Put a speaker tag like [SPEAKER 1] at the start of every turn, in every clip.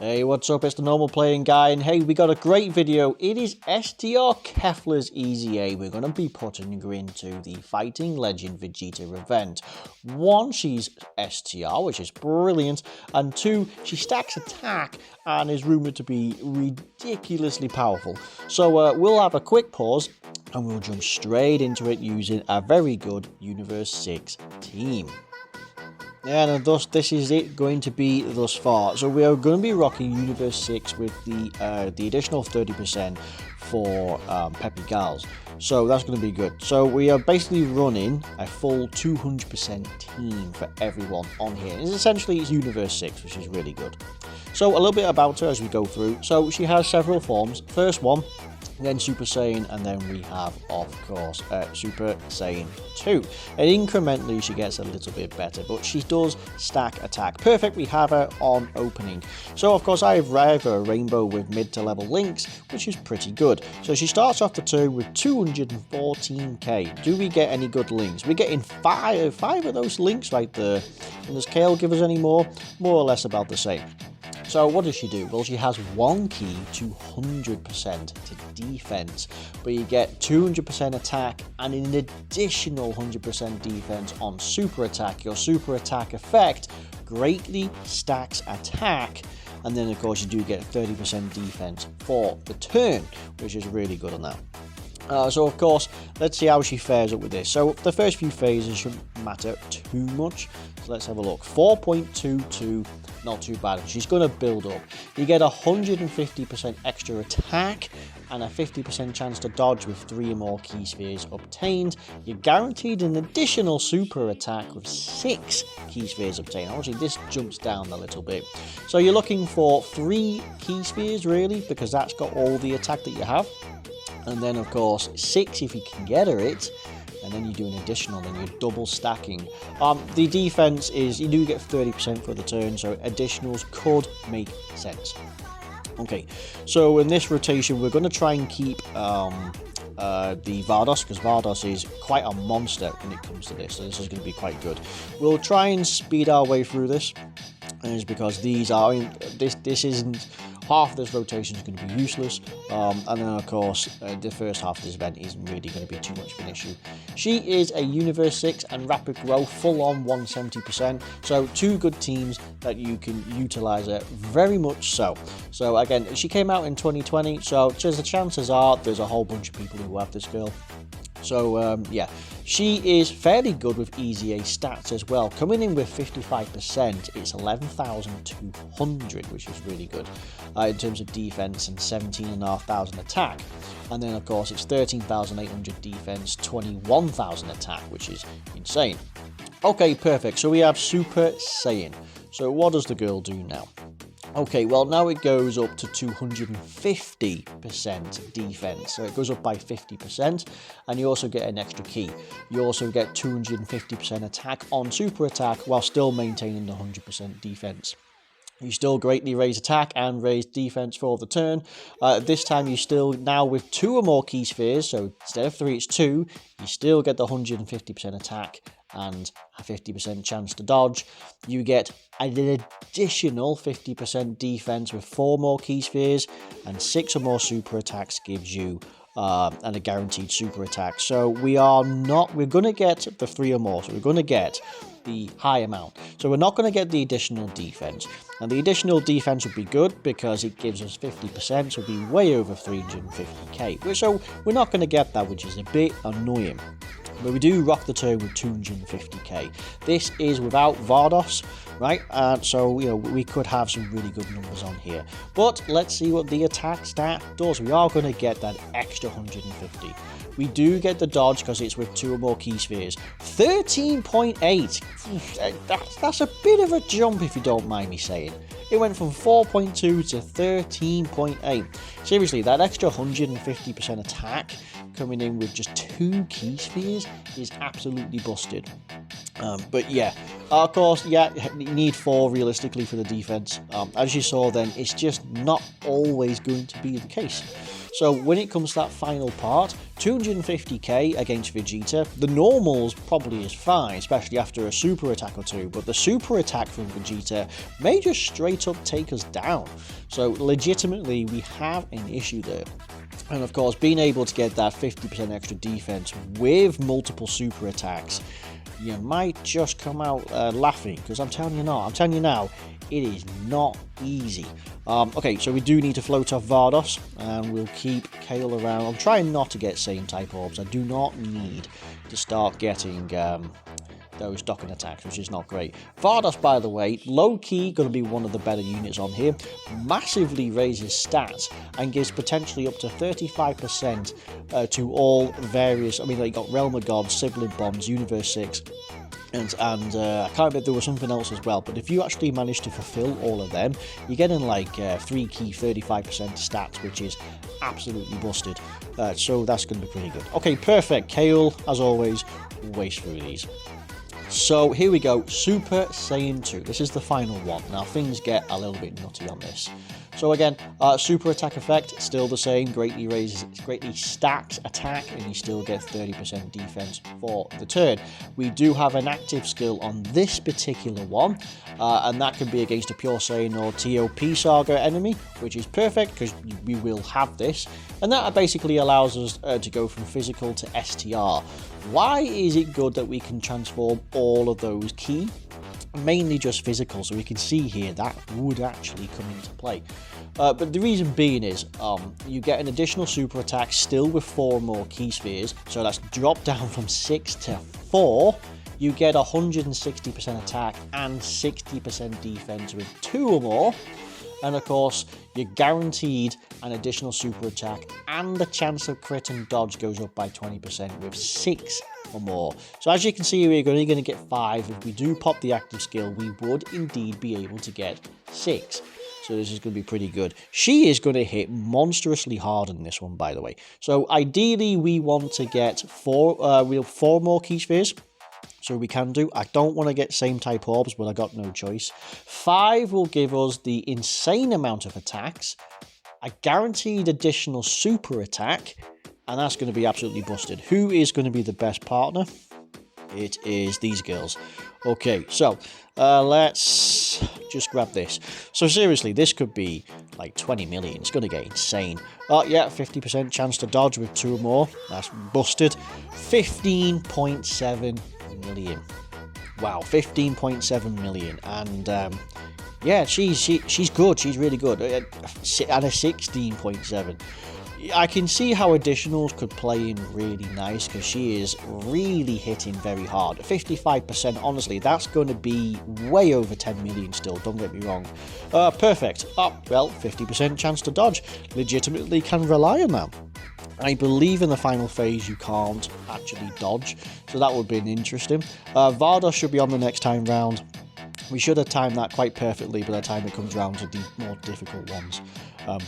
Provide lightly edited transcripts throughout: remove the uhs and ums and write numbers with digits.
[SPEAKER 1] Hey, what's up? It's the normal playing guy, and hey, we got a great video. It is STR Kefla's Easy A. We're going to be putting her into the Fighting Legend Vegeta event. One, she's STR, which is brilliant, and two, she stacks attack and is rumored to be ridiculously powerful. So we'll have a quick pause and we'll jump straight into it using a very good Universe 6 team. And thus, this is it going to be thus far. So we are going to be rocking Universe 6 with the additional 30% for Peppy Gals. So that's going to be good. So we are basically running a full 200% team for everyone on here. It's essentially Universe 6, which is really good. So a little bit about her as we go through. So she has several forms. First one, then Super Saiyan, and then we have, of course, Super Saiyan 2. And incrementally, she gets a little bit better, but she does stack attack. Perfect, we have her on opening. So, of course, I have a rainbow with mid to level links, which is pretty good. So she starts off the turn with 214k. Do we get any good links? We're getting five of those links right there. And does Kale give us any more? More or less about the same. So what does she do? Well, she has one key to 100% to defense, but you get 200% attack and an additional 100% defense on super attack. Your super attack effect greatly stacks attack, and then of course you do get 30% defense for the turn, which is really good on that. So of course, let's see how she fares up with this. So the first few phases shouldn't matter too much. So let's have a look. 4.22, not too bad. She's going to build up. You get 150% extra attack and a 50% chance to dodge with 3 or more key spheres obtained. You're guaranteed an additional super attack with 6 key spheres obtained. Obviously, this jumps down a little bit. So you're looking for 3 key spheres really, because that's got all the attack that you have. And then, of course, 6 if you can get her it. And then you do an additional, then you're double stacking. The defense is, you do get 30% for the turn, so additionals could make sense. Okay, so in this rotation, we're going to try and keep the Vardos, because Vardos is quite a monster when it comes to this, so this is going to be quite good. We'll try and speed our way through this, and it's because these are, I mean, this isn't, half of this rotation is going to be useless, and then of course the first half of this event isn't really going to be too much of an issue. She is a Universe 6 and Rapid Growth full on 170%, so 2 good teams that you can utilize her very much so. So again, she came out in 2020, so just the chances are there's a whole bunch of people who have this girl. So yeah, she is fairly good with Easy A stats as well. Coming in with 55%, it's 11,200, which is really good in terms of defense, and 17,500 attack. And then of course it's 13,800 defense, 21,000 attack, which is insane. Okay, perfect. So we have Super Saiyan. So what does the girl do now? Okay, well now it goes up to 250% defense, so it goes up by 50%, and you also get an extra key. You also get 250% attack on super attack while still maintaining the 100% defense. You still greatly raise attack and raise defense for the turn. This time you still, now with 2 or more key spheres, so instead of 3 it's 2, you still get the 150% attack and a 50% chance to dodge. You get an additional 50% defense with 4 more key spheres, and 6 or more super attacks gives you and a guaranteed super attack. So we're going to get the 3 or more, so we're going to get the high amount. So we're not going to get the additional defense. And the additional defense would be good because it gives us 50%, so it'll be way over 350k. So we're not going to get that, which is a bit annoying. But we do rock the turn with 250k. This is without Vardos, right? So, you know, we could have some really good numbers on here. But let's see what the attack stat does. We are going to get that extra 150. We do get the dodge because it's with 2 or more key spheres. 13.8. That's a bit of a jump if you don't mind me saying. It went from 4.2 to 13.8. Seriously, that extra 150% attack coming in with just 2 key spheres is absolutely busted. But yeah, of course, yeah, you need 4 realistically for the defense. As you saw then, it's just not always going to be the case. So when it comes to that final part, 250k against Vegeta, the normals probably is fine, especially after a super attack or two, but the super attack from Vegeta may just straight up take us down. So legitimately, we have an issue there. And of course, being able to get that 50% extra defense with multiple super attacks, you might just come out laughing, because I'm telling you now, it is not easy. Okay, so we do need to float off Vardos, and we'll keep Kale around. I'm trying not to get same type orbs. I do not need to start getting those docking attacks, which is not great. Vardos, by the way, low-key going to be one of the better units on here. Massively raises stats and gives potentially up to 35% to all various, I mean, like, you got Realm of Gods, Sibling Bonds, Universe 6, and I can't remember, there was something else as well, but if you actually manage to fulfill all of them, you're getting like 3 key 35% stats, which is absolutely busted. So that's going to be pretty good. Okay, perfect. Kale, as always, waste through these. So here we go, Super Saiyan 2. This is the final one. Now things get a little bit nutty on this. So again, super attack effect, still the same, greatly stacks attack, and you still get 30% defense for the turn. We do have an active skill on this particular one, and that can be against a Pure Saiyan or TOP Saga enemy, which is perfect because we will have this. And that basically allows us to go from physical to STR. Why is it good that we can transform all of those key? Mainly just physical, so we can see here that would actually come into play. But the reason being is you get an additional super attack still with 4 more key spheres, so that's dropped down from 6 to 4. You get 160% attack and 60% defense with 2 or more. And of course, you're guaranteed an additional super attack, and the chance of crit and dodge goes up by 20% with 6 or more. So as you can see, we're only going to get 5. If we do pop the active skill, we would indeed be able to get 6. So this is going to be pretty good. She is going to hit monstrously hard in this one, by the way. So ideally, we want to get 4 more key spheres. So we can do. I don't want to get same type orbs, but I got no choice. 5 will give us the insane amount of attacks, a guaranteed additional super attack, and that's going to be absolutely busted. Who is going to be the best partner? It is these girls. Okay, so let's just grab this. So seriously, this could be like 20 million. It's going to get insane. Oh yeah, 50% chance to dodge with 2 or more. That's busted. 15.7 million. Wow, 15.7 million. And yeah, she's good. She's really good. And a 16.7. I can see how additionals could play in really nice, because she is really hitting very hard. 55%, honestly, that's going to be way over 10 million still, don't get me wrong. Perfect. Oh, well, 50% chance to dodge. Legitimately can rely on that. I believe in the final phase you can't actually dodge, so that would be interesting. Vardos should be on the next time round. We should have timed that quite perfectly by the time it comes round to the more difficult ones.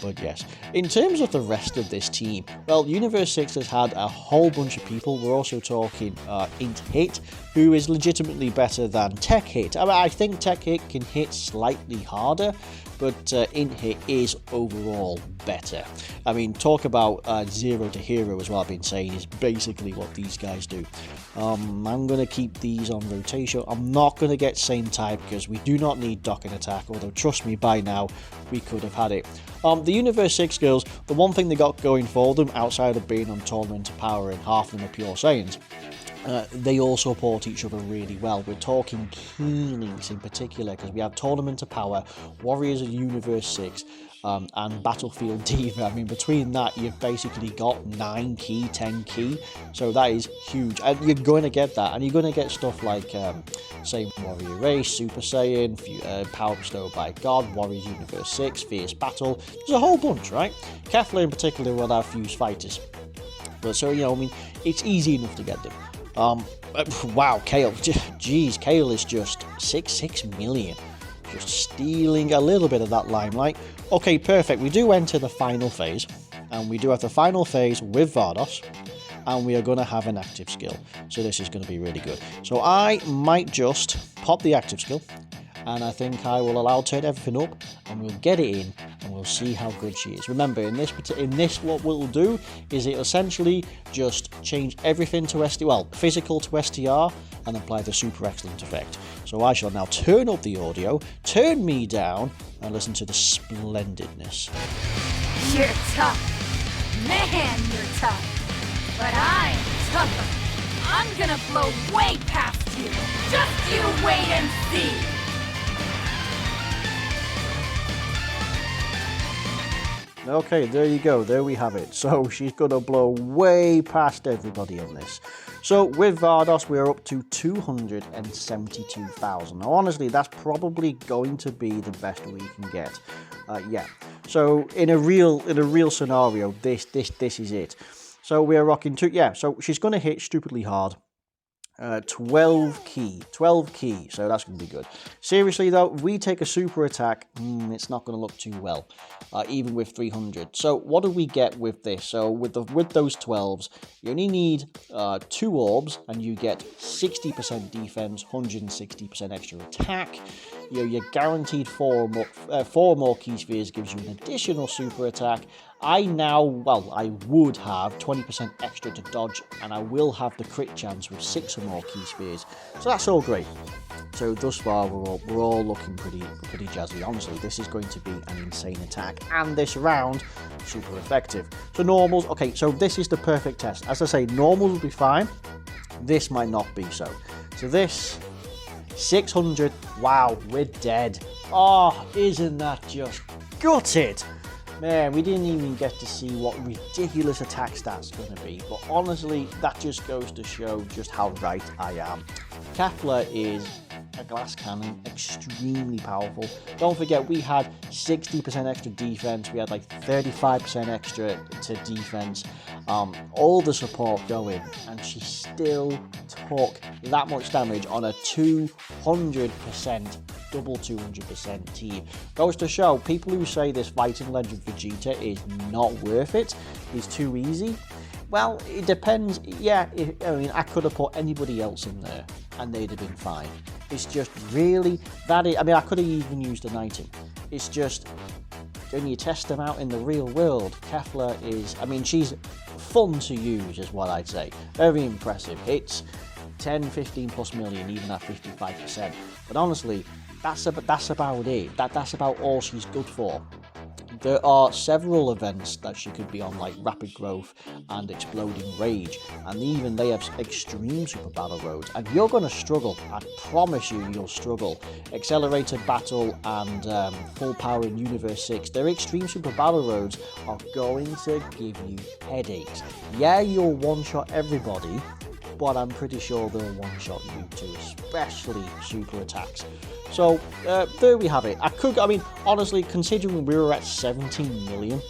[SPEAKER 1] But yes, in terms of the rest of this team, well, Universe 6 has had a whole bunch of people. We're also talking Int Hit, who is legitimately better than Tech Hit. I mean, I think Tech Hit can hit slightly harder, but Int Hit is overall better. I mean, talk about 0 to hero is what I've been saying, is basically what these guys do. I'm going to keep these on rotation. I'm not going to get same type because we do not need dock and attack, although trust me, by now we could have had it. The Universe 6 girls, the one thing they got going for them, outside of being on Tournament of Power and half of them are Pure Saiyans, they all support each other really well. We're talking Keenings in particular, because we have Tournament of Power, Warriors of Universe 6, and Battlefield Diva. I mean, between that, you've basically got 9 key, 10 key, so that is huge. And you're going to get that, and you're going to get stuff like, say, Warrior Race, Super Saiyan, Power Bestowed by God, Warriors Universe 6, Fierce Battle. There's a whole bunch, right? Kefla in particular will have Fused Fighters. But so, you know, I mean, it's easy enough to get them. Wow, Kale. Jeez, Kale is just 6 million. Just stealing a little bit of that limelight. Okay, perfect. We do enter the final phase. And we do have the final phase with Vardos. And we are going to have an active skill. So this is going to be really good. So I might just pop the active skill. And I think I will allow turn everything up. And we'll get it in. And we'll we'll see how good she is. Remember, in this what we'll do is it essentially just change everything to physical to STR, and apply the super excellent effect. So I shall now turn up the audio, turn me down, and listen to the splendidness.
[SPEAKER 2] You're tough. Man, you're tough. But I'm tougher. I'm gonna blow way past you. Just you wait and see.
[SPEAKER 1] Okay, there you go. There we have it. So she's going to blow way past everybody on this. So with Vardos, we're up to 272,000. Now, honestly, that's probably going to be the best we can get. Yeah. So in a real scenario, this is it. So we're rocking so she's going to hit stupidly hard. 12 key, so that's going to be good. Seriously though, if we take a super attack, it's not going to look too well, even with 300. So what do we get with this? So with those 12s, you only need 2 orbs, and you get 60% defense, 160% extra attack. You're guaranteed 4 more key spheres, gives you an additional super attack. I would have 20% extra to dodge, and I will have the crit chance with 6 or more key spheres. So that's all great. So thus far, we're all looking pretty jazzy. Honestly, this is going to be an insane attack, and this round, super effective. So normals, okay, so this is the perfect test. As I say, normals will be fine. This might not be so. So this, 600, wow, we're dead. Oh, isn't that just gutted? Man, we didn't even get to see what ridiculous attack stats going to be, but honestly, that just goes to show just how right I am. Kefla is a glass cannon, extremely powerful. Don't forget, we had 60% extra defense, we had like 35% extra to defense, all the support going, and she still took that much damage on a 200%, double 200% team. Goes to show, people who say this Fighting Legend Vegeta is not worth it, is too easy, well, it depends. Yeah, I could have put anybody else in there and they'd have been fine. It's just really that. I could have even used a knighting. It's just when you test them out in the real world, Kefla is. she's fun to use, is what I'd say. Very impressive. Hits 10, 15 plus million, even at 55%. But honestly, that's about it. That's about all she's good for. There are several events that she could be on, like Rapid Growth and Exploding Rage, and even they have extreme super battle roads, and you're going to struggle. I promise you'll struggle. Accelerated Battle and Full Power in Universe 6, their extreme super battle roads are going to give you headaches. Yeah, you'll one-shot everybody, but I'm pretty sure they'll one-shot you too, especially super attacks. So there we have it. Honestly, considering we were at 17 million,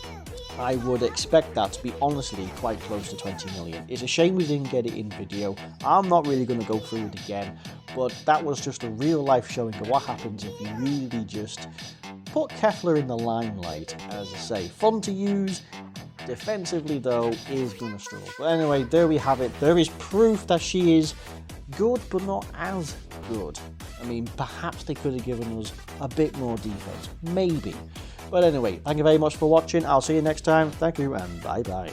[SPEAKER 1] I would expect that to be honestly quite close to 20 million. It's a shame we didn't get it in video. I'm not really going to go through it again, but that was just a real life showing of what happens if you really just put Kefla in the limelight. As I say, fun to use. Defensively though, is going to struggle. But anyway, there we have it. There is proof that she is good, but not as good. Perhaps they could have given us a bit more defense. Maybe. But anyway, thank you very much for watching. I'll see you next time. Thank you, and bye-bye.